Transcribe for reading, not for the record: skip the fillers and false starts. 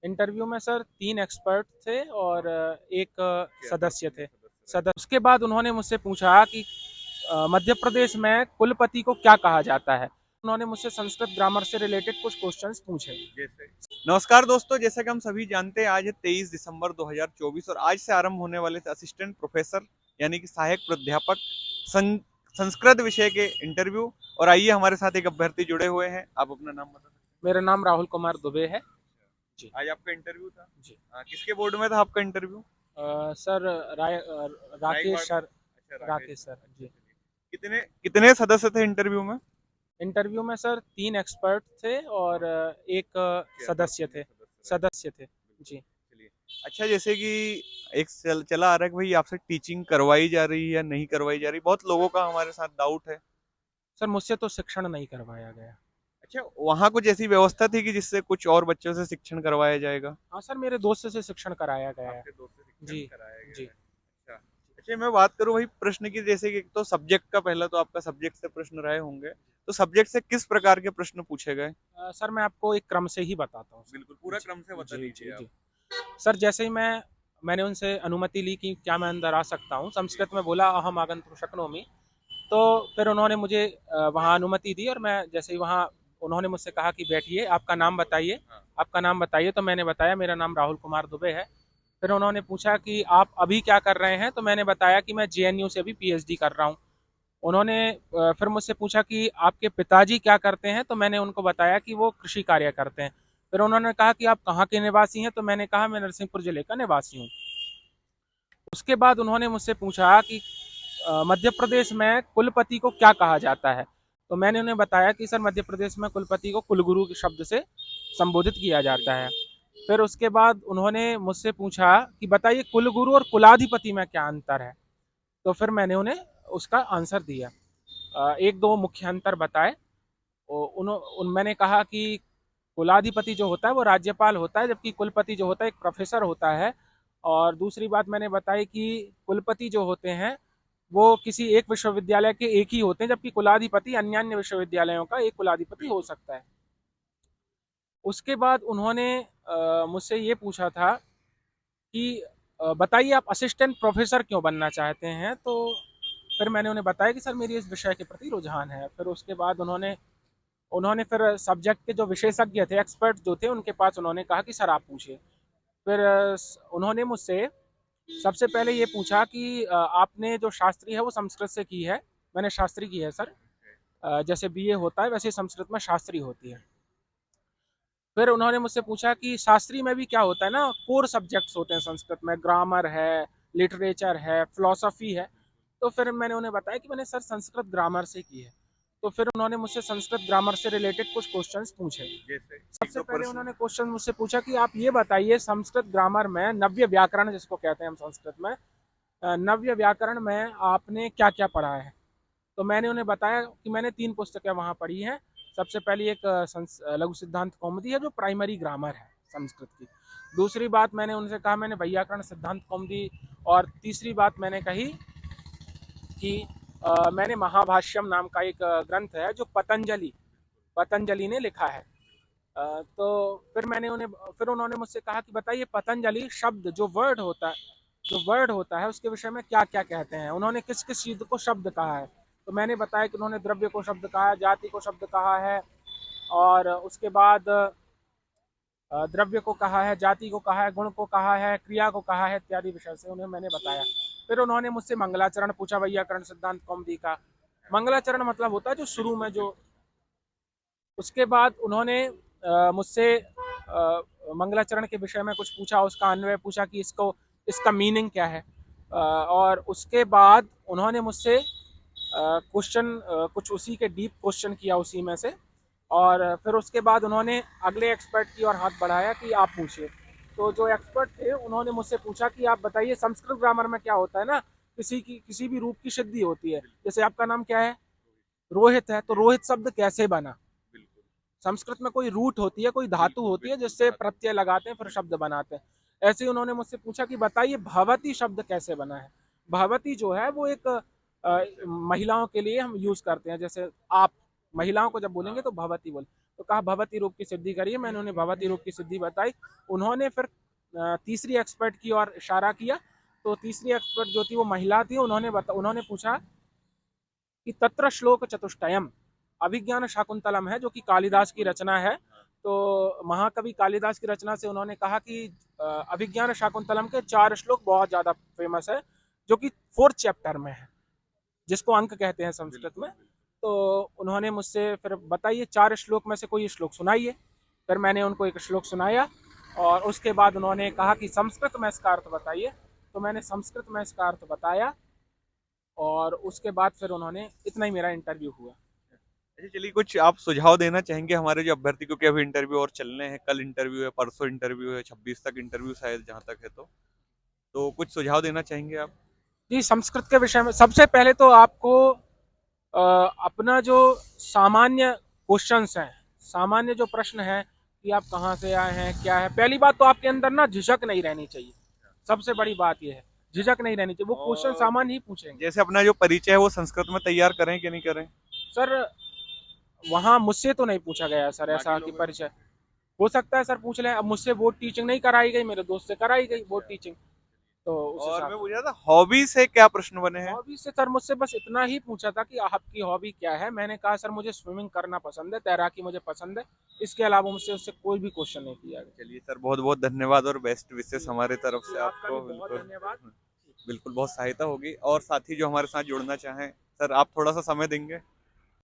Interview में sir 3 expert थे और एक सदस्य थे। सदस्य। उसके बाद उन्होंने मुझसे पूछा कि मध्य प्रदेश में कुलपति को क्या कहा जाता है? उन्होंने मुझसे संस्कृत ग्रामर से रिलेटेड कुछ क्वेश्चंस पूछे। जैसे नमस्कार दोस्तों, जैसा कि हम सभी जानते हैं, आज है 23 दिसंबर 2024 और आज से आरंभ होने वाले असिस्टेंट प्रोफेसर यानी कि सहायक प्राध्यापक सं, संस्कृत विषय के इंटरव्यू। और आइए, हमारे साथ एक अभ्यर्थी जुड़े हुए हैं। आप अपना नाम बता सकते मेरा नाम राहुल कुमार दुबे है। जी। हैं? आज आपका इंटरव्यू था। जी। किसके बोर्ड में था आपका interview? Sir Rakesh Raigarh. Sir. अच्छा, राकेश राकेश सर। सर अच्छा, जी। चलिए। कितने कितने सदस्य थे इंटरव्यू में? इंटरव्यू में सर 3 एक्सपर्ट थे और एक सदस्य थे। सदस्य थे। जी। चलिए। अच्छा, जैसे कि एक चला आ रहा है कि भाई आपसे टीचिंग करवाई जा रही है या नहीं करवाई जा रही, बहुत लोगों का हमारे साथ डाउट है। सर मुझसे तो शिक्षण नहीं करवाया गया। अच्छा, वहाँ कुछ ऐसी व्यवस्था थी कि जिससे कुछ और बच्चों से शिक्षण करवाया जाएगा? हाँ सर, मेरे दोस्त से शिक्षण कराया गया है। आपके दोस्त से शिक्षण जी। कराया गया जी। है। अच्छा। अच्छा, मैं बात करूँ भाई प्रश्न की, जैसे कि एक तो सब्जेक्ट का, पहला तो आपका सब्जेक्ट से प्रश्न रहे होंगे, तो सब्जेक्ट से किस प्रकार के प्रश्न पूछे गए? सर मैं आपको एक क्रम से ही बताता हूँ बिल्कुल, सर। पूरा जी। क्रम से बता जी। दीजिए जी। आप। जी। सर जैसे ही मैंने उनसे अनुमति ली कि क्या मैं अंदर आ सकता हूँ, जी। संस्कृत में बोला अहम आगन्तुक शक्नोमि। तो फिर उन्होंने मुझे वहाँ अनुमति दी और मैं जैसे ही वहाँ उन्होंने मुझसे कहा कि बैठिए, आपका नाम बिल्कुल। बताइए। हाँ। आपका नाम बताइए, तो मैंने बताया मेरा नाम राहुल कुमार दुबे है। फिर उन्होंने पूछा कि आप अभी क्या कर रहे हैं, तो मैंने बताया कि मैं जेएनयू से अभी पीएचडी कर रहा हूँ। उन्होंने फिर मुझसे पूछा कि आपके पिताजी क्या करते हैं, तो मैंने उनको बताया कि वो कृषि कार्य करते हैं। फिर उन्होंने कहा कि आप कहाँ के निवासी हैं, तो मैंने कहा मैं नरसिंहपुर जिले का निवासी हूँ। उसके बाद उन्होंने मुझसे पूछा कि मध्य प्रदेश में कुलपति को क्या कहा जाता है? तो मैंने उन्हें बताया कि सर मध्य प्रदेश में कुलपति को कुलगुरु के शब्द से संबोधित किया जाता है। फिर उसके बाद उन्होंने मुझसे पूछा कि बताइए कुलगुरु और कुलाधिपति में क्या अंतर है? तो फिर मैंने उन्हें उसका आंसर दिया। एक दो मुख्य अंतर बताए। मैंने कहा कि कुलाधिपति जो होता है वो राज्यपाल होता है, जबकि कुलपति जो होता है एक प्रोफेसर होता है। और दूसरी बात मैंने बताई कि कुलपति जो होते हैं वो किसी एक विश्वविद्यालय के एक ही होते हैं, जबकि कुलाधिपति अन्य अन्य विश्वविद्यालयों का एक कुलाधिपति हो बिल्कुल। सकता है। उसके बाद उन्होंने मुझसे ये पूछा था कि बताइए आप असिस्टेंट प्रोफेसर क्यों बनना चाहते हैं? तो फिर मैंने उन्हें बताया कि सर मेरी इस विषय के प्रति रुझान है। फिर उसके बाद उन्होंने उन्होंने फिर सब्जेक्ट के जो विशेषज्ञ थे, एक्सपर्ट जो थे, उनके पास उन्होंने कहा कि सर आप पूछिए। फिर उन्होंने मुझसे सबसे पहले ये पूछा कि आपने जो शास्त्री है वो संस्कृत से की है? मैंने शास्त्री की है सर। जैसे बीए होता है वैसे ही संस्कृत में शास्त्री होती है। फिर उन्होंने मुझसे पूछा कि शास्त्री में भी क्या होता है ना, कोर सब्जेक्ट्स होते हैं संस्कृत में, ग्रामर है, लिटरेचर है, फिलोसफी है। तो फिर मैंने उन्हें बताया कि मैंने सर संस्कृत ग्रामर से की है। तो फिर उन्होंने मुझसे संस्कृत ग्रामर से रिलेटेड कुछ क्वेश्चंस पूछे। जैसे एक सबसे दो पहले प्रश्न। उन्होंने क्वेश्चन मुझसे पूछा कि आप ये बताइए संस्कृत ग्रामर में नव्य व्याकरण जिसको कहते हैं हम संस्कृत में, नव्य व्याकरण में आपने क्या क्या पढ़ा है? तो मैंने उन्हें बताया कि मैंने 3 पुस्तकें वहाँ पढ़ी हैं। सबसे पहली एक लघु सिद्धांत कौमुदी है जो प्राइमरी ग्रामर है संस्कृत की। दूसरी बात मैंने उनसे कहा मैंने वैयाकरण सिद्धांत कौमुदी। और तीसरी बात मैंने कही कि मैंने महाभाष्यम नाम का एक ग्रंथ है जो पतंजलि ने लिखा है। तो फिर उन्होंने मुझसे कहा कि बताइए पतंजलि शब्द जो वर्ड होता है उसके विषय में क्या क्या कहते हैं, उन्होंने किस किस चीज को शब्द कहा है? तो मैंने बताया कि उन्होंने द्रव्य को शब्द कहा है, जाति को शब्द कहा है, और उसके बाद द्रव्य को कहा है, जाति को कहा है, गुण को कहा है, क्रिया को कहा है, इत्यादि विषय से उन्हें मैंने बताया। फिर उन्होंने मुझसे मंगलाचरण पूछा, वैयाकरण सिद्धांत कौमुदी का। मंगलाचरण मतलब होता है जो शुरू में जो। उसके बाद उन्होंने मुझसे मंगलाचरण के विषय में कुछ पूछा, उसका अन्वय पूछा कि इसका मीनिंग क्या है। और उसके बाद उन्होंने मुझसे क्वेश्चन कुछ उसी के डीप क्वेश्चन किया उसी में से। और फिर उसके बाद उन्होंने अगले एक्सपर्ट की ओर हाथ बढ़ाया कि आप पूछिए। तो जो एक्सपर्ट थे उन्होंने मुझसे पूछा कि आप बताइए संस्कृत ग्रामर में क्या होता है ना, किसी भी रूप की सिद्धि होती है। जैसे आपका नाम क्या है? रोहित है, तो रोहित शब्द कैसे बना? बिल्कुल। संस्कृत में कोई रूट होती है, कोई धातु बिल्कुल होती है बिल्कुल जिससे धातु। प्रत्यय लगाते हैं फिर शब्द बनाते हैं। ऐसे ही उन्होंने मुझसे पूछा कि बताइए भवती शब्द कैसे बना है? भवती जो है वो एक जैसे महिलाओं के लिए हम यूज करते हैं, जैसे आप महिलाओं को जब बोलेंगे हाँ। तो भवती बोले। तो कहा भवती रूप की सिद्धि करिए। मैंने उन्हें भवती रूप की सिद्धि बताई। उन्होंने फिर तीसरी एक्सपर्ट की ओर इशारा किया। तो तीसरी एक्सपर्ट जो थी वो महिला थी। उन्होंने पूछा कि तत्र श्लोक चतुष्टयम, अभिज्ञान शाकुंतलम है जो कि कालिदास की रचना है। तो महाकवि कालिदास की रचना से उन्होंने कहा कि अभिज्ञान शाकुंतलम के 4 श्लोक बहुत ज्यादा फेमस है, जो कि 4th चैप्टर में है, जिसको अंक कहते हैं संस्कृत में। तो उन्होंने मुझसे फिर बताइए 4 श्लोक में से कोई श्लोक सुनाइए। फिर मैंने उनको एक श्लोक सुनाया और उसके बाद उन्होंने कहा कि संस्कृत में इसका अर्थ बताइए। तो मैंने संस्कृत में इसका अर्थ बताया और उसके बाद फिर उन्होंने, इतना ही मेरा इंटरव्यू हुआ। अच्छा, चलिए कुछ आप सुझाव देना चाहेंगे हमारे जो अभ्यर्थी, क्योंकि अभी इंटरव्यू और चलने हैं, कल इंटरव्यू है, परसों इंटरव्यू है, 26 तक इंटरव्यू शायद जहाँ तक है। तो कुछ सुझाव देना चाहेंगे आप? जी, संस्कृत के विषय में सबसे पहले तो आपको अपना जो सामान्य क्वेश्चंस हैं, सामान्य जो प्रश्न है कि आप कहाँ से आए हैं, क्या है, पहली बात तो आपके अंदर ना झिझक नहीं रहनी चाहिए। सबसे बड़ी बात यह है, झिझक नहीं रहनी चाहिए। वो क्वेश्चन और सामान्य ही पूछेंगे। जैसे अपना जो परिचय है वो संस्कृत में तैयार करें कि नहीं करें? सर, वहाँ मुझसे तो नहीं पूछा गया सर ऐसा बाकी कि लोगों से? परिचय। हो सकता है सर पूछ लें। अब मुझसे बोर्ड टीचिंग नहीं कराई गई, मेरे दोस्त से कराई गई बोर्ड टीचिंग, तो उस और हिसाब मैं से। पूछ रहा था हॉबी से क्या प्रश्न बने हैं? हॉबी से सर मुझसे बस इतना ही पूछा था कि आपकी हॉबी क्या है। मैंने कहा सर मुझे स्विमिंग करना पसंद है, तैराकी मुझे पसंद है। इसके अलावा मुझसे उससे कोई भी क्वेश्चन नहीं किया गया। चलिए सर, बहुत बहुत धन्यवाद और बेस्ट विशेष जी, हमारे तरफ जी, से आपका भी आपको। बहुत बिल्कुल धन्यवाद। बिल्कुल बहुत सहायता होगी। और साथी जो हमारे साथ जुड़ना चाहें, सर आप थोड़ा सा समय देंगे?